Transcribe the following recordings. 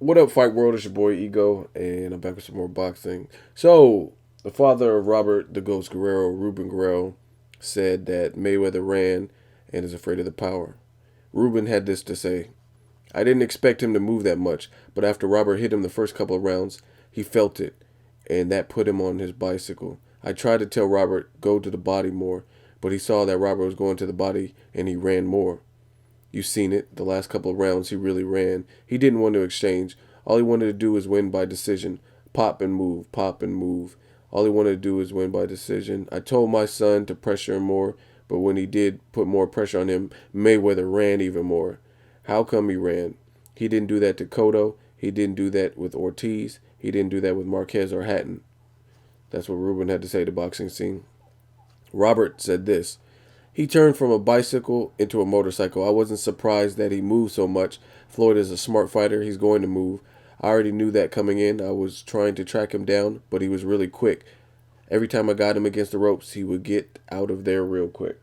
What up, Fight World? It's your boy Ego, and I'm back with some more boxing. So, the father of Robert the Ghost Guerrero, Ruben Guerrero, said that Mayweather ran and is afraid of the power. Ruben had this to say: I didn't expect him to move that much, but after Robert hit him the first couple of rounds, he felt it, and that put him on his bicycle. I tried to tell Robert, go to the body more, but he saw that Robert was going to the body, and he ran more. You've seen it. The last couple of rounds, he really ran. He didn't want to exchange. All he wanted to do was win by decision. Pop and move, pop and move. All he wanted to do was win by decision. I told my son to pressure him more, but when he did put more pressure on him, Mayweather ran even more. How come he ran? He didn't do that to Cotto. He didn't do that with Ortiz. He didn't do that with Marquez or Hatton. That's what Ruben had to say to boxing scene. Robert said this: he turned from a bicycle into a motorcycle. I wasn't surprised that he moved so much. Floyd is a smart fighter. He's going to move. I already knew that coming in. I was trying to track him down, but he was really quick. Every time I got him against the ropes, he would get out of there real quick.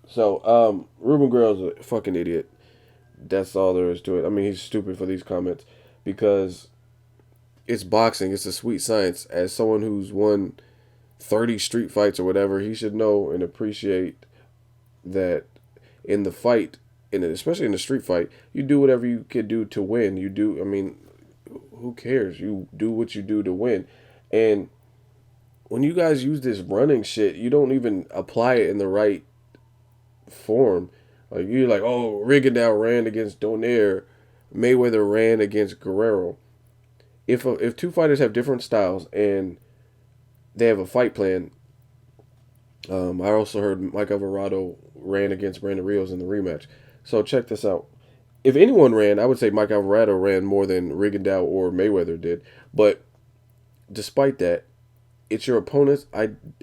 So, Ruben Guerrero's a fucking idiot. That's all there is to it. I mean, he's stupid for these comments because it's boxing. It's a sweet science. As someone who's won 30 street fights or whatever, he should know and appreciate that in the fight, especially in the street fight, you do whatever you can do to win. You do, I mean, who cares? You do what you do to win. And when you guys use this running shit, you don't even apply it in the right form. Like, you're like, oh, Rigondeaux ran against Donaire, Mayweather ran against Guerrero. If two fighters have different styles and they have a fight plan, I also heard Mike Alvarado ran against Brandon Rios in the rematch. So check this out. If anyone ran, I would say Mike Alvarado ran more than Rigondeaux or Mayweather did. But despite that, it's your opponents.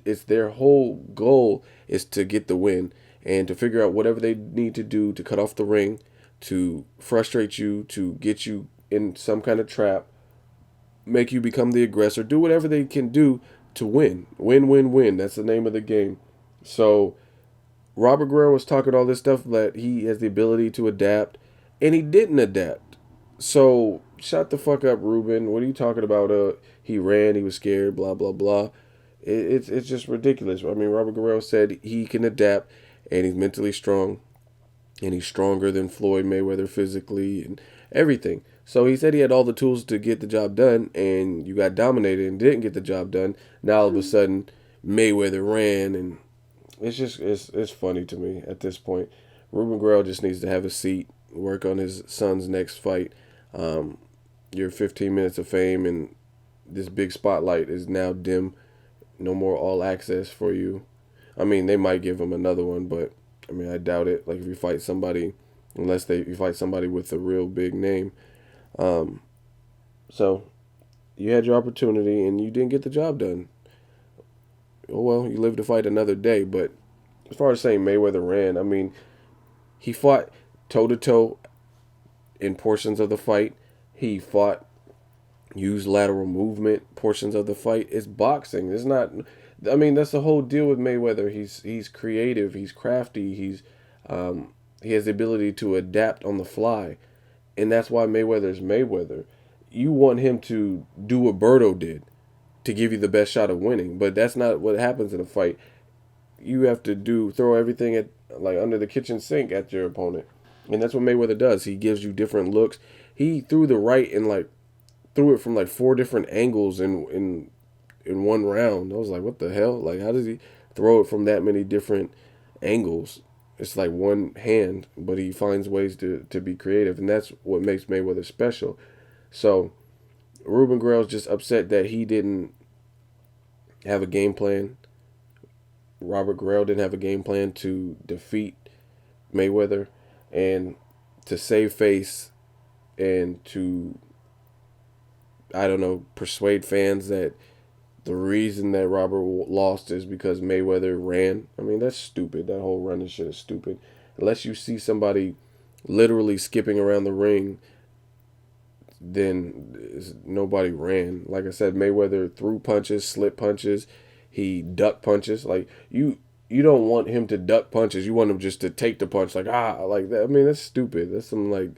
It's their whole goal is to get the win and to figure out whatever they need to do to cut off the ring, to frustrate you, to get you in some kind of trap, make you become the aggressor, do whatever they can do to win. Win, win, win. That's the name of the game. So Robert Guerrero was talking all this stuff that he has the ability to adapt, and he didn't adapt. So shut the fuck up, Ruben. What are you talking about? He ran, he was scared, blah blah blah. It's just ridiculous. I mean, Robert Guerrero said he can adapt, and he's mentally strong, and he's stronger than Floyd Mayweather physically and everything. So he said he had all the tools to get the job done, and you got dominated and didn't get the job done. Now all of a sudden, Mayweather ran, and it's funny to me at this point. Ruben Guerrero just needs to have a seat, work on his son's next fight. Your 15 minutes of fame and this big spotlight is now dim. No more all access for you. I mean, they might give him another one, but I mean, I doubt it. Like if you fight somebody, you fight somebody with a real big name. So you had your opportunity and you didn't get the job done. Oh well, you live to fight another day. But as far as saying Mayweather ran, I mean, he fought toe to toe in portions of the fight. He fought, used lateral movement portions of the fight. It's boxing. It's not. I mean, that's the whole deal with Mayweather. He's creative. He's crafty. He has the ability to adapt on the fly, and that's why Mayweather's Mayweather. You want him to do what Berto did to give you the best shot of winning, but that's not what happens in a fight. You have to throw everything at like under the kitchen sink at your opponent, and that's what Mayweather does. He gives you different looks. He threw the right and like threw it from like four different angles in one round. I was like, what the hell? Like, how does he throw it from that many different angles? It's like one hand, but he finds ways to be creative, and that's what makes Mayweather special. So Ruben Guerrero's just upset that he didn't have a game plan. Robert Guerrero didn't have a game plan to defeat Mayweather and to save face and to, I don't know, persuade fans that the reason that Robert lost is because Mayweather ran. I mean, that's stupid. That whole running shit is stupid. Unless you see somebody literally skipping around the ring, then nobody ran. Like I said, Mayweather threw punches, slip punches. He ducked punches. Like, you don't want him to duck punches. You want him just to take the punch. Like that. I mean, that's stupid. That's some, like,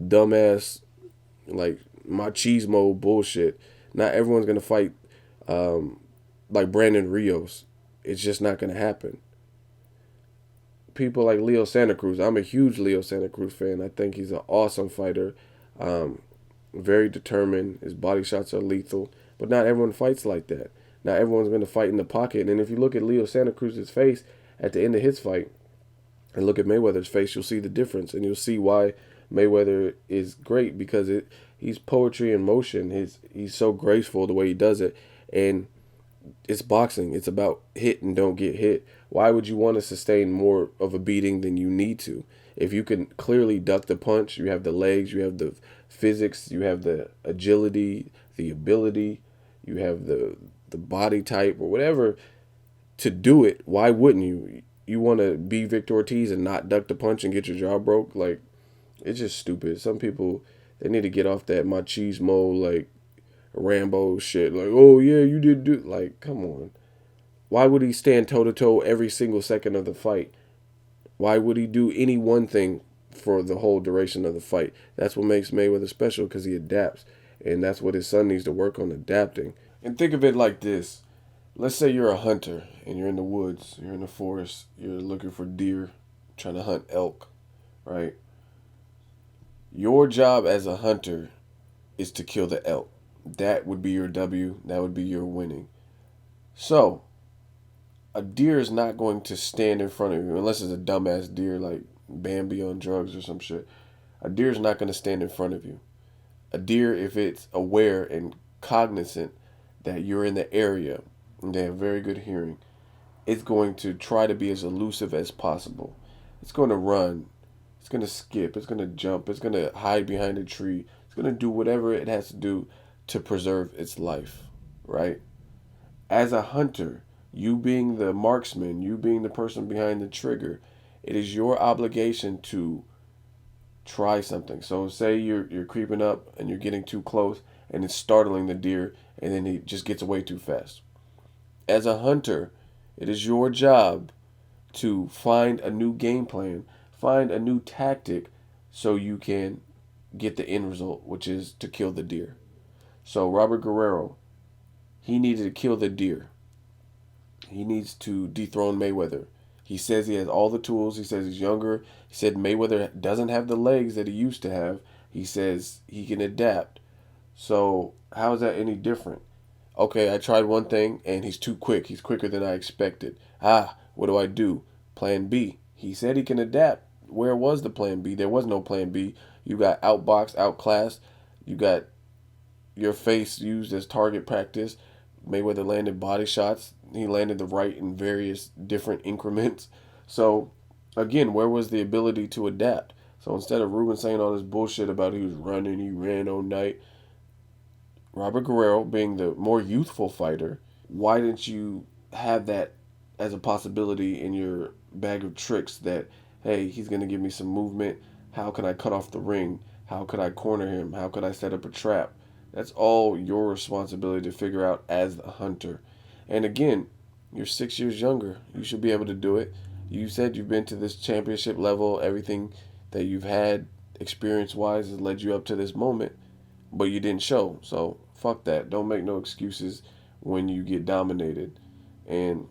dumbass, like, machismo bullshit. Not everyone's gonna fight like Brandon Rios. It's just not gonna happen. People like Leo Santa Cruz. I'm a huge Leo Santa Cruz fan. I think he's an awesome fighter. Um, Very determined. His body shots are lethal. But not everyone fights like that. Not everyone's going to fight in the pocket. And if you look at Leo Santa Cruz's face at the end of his fight and look at Mayweather's face, you'll see the difference. And you'll see why Mayweather is great because he's poetry in motion. He's so graceful the way he does it. And it's boxing. It's about hit and don't get hit. Why would you want to sustain more of a beating than you need to? If you can clearly duck the punch, you have the legs, you have the physics, you have the agility, the ability, you have the body type or whatever to do it. Why wouldn't you? You want to be Victor Ortiz and not duck the punch and get your jaw broke? Like, it's just stupid. Some people, they need to get off that machismo, like, Rambo shit. Like, oh, yeah, you did do. Like, come on. Why would he stand toe to toe every single second of the fight? Why would he do any one thing for the whole duration of the fight? That's what makes Mayweather special because he adapts. And that's what his son needs to work on, adapting. And think of it like this. Let's say you're a hunter and you're in the woods, you're in the forest, you're looking for deer, trying to hunt elk, right? Your job as a hunter is to kill the elk. That would be your W. That would be your winning. So, a deer is not going to stand in front of you unless it's a dumbass deer like Bambi on drugs or some shit. A deer is not going to stand in front of you. A deer, if it's aware and cognizant that you're in the area and they have very good hearing, it's going to try to be as elusive as possible. It's going to run. It's going to skip. It's going to jump. It's going to hide behind a tree. It's going to do whatever it has to do to preserve its life, right? As a hunter, you being the marksman, you being the person behind the trigger, it is your obligation to try something. So say you're creeping up and you're getting too close and it's startling the deer and then he just gets away too fast. As a hunter, it is your job to find a new game plan, find a new tactic so you can get the end result, which is to kill the deer. So Robert Guerrero, he needed to kill the deer. He needs to dethrone Mayweather. He says he has all the tools. He says he's younger. He said Mayweather doesn't have the legs that he used to have. He says he can adapt. So how is that any different? Okay, I tried one thing and he's too quick. He's quicker than I expected. What do I do? Plan B. He said he can adapt. Where was the plan B? There was no plan B. You got outboxed, outclassed. You got your face used as target practice. Mayweather landed body shots. He landed the right in various different increments. So, again, where was the ability to adapt? So instead of Ruben saying all this bullshit about he was running, he ran all night, Robert Guerrero, being the more youthful fighter, why didn't you have that as a possibility in your bag of tricks that, hey, he's going to give me some movement. How can I cut off the ring? How could I corner him? How could I set up a trap? That's all your responsibility to figure out as a hunter. And again, you're 6 years younger. You should be able to do it. You said you've been to this championship level. Everything that you've had experience-wise has led you up to this moment, but you didn't show. So fuck that. Don't make no excuses when you get dominated. And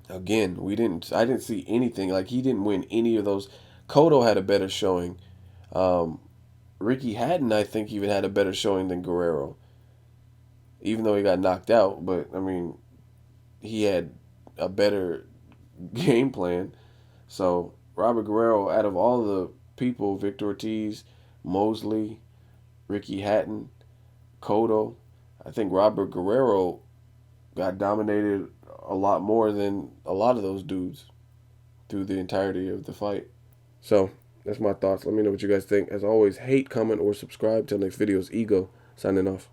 again, I didn't see anything. Like, he didn't win any of those. Cotto had a better showing. Ricky Hatton, I think, even had a better showing than Guerrero, even though he got knocked out. But I mean, he had a better game plan. So Robert Guerrero, out of all the people, Victor Ortiz, Mosley, Ricky Hatton, Cotto, I think Robert Guerrero got dominated a lot more than a lot of those dudes through the entirety of the fight. So that's my thoughts. Let me know what you guys think. As always, hate, comment, or subscribe. Till next video's Ego signing off.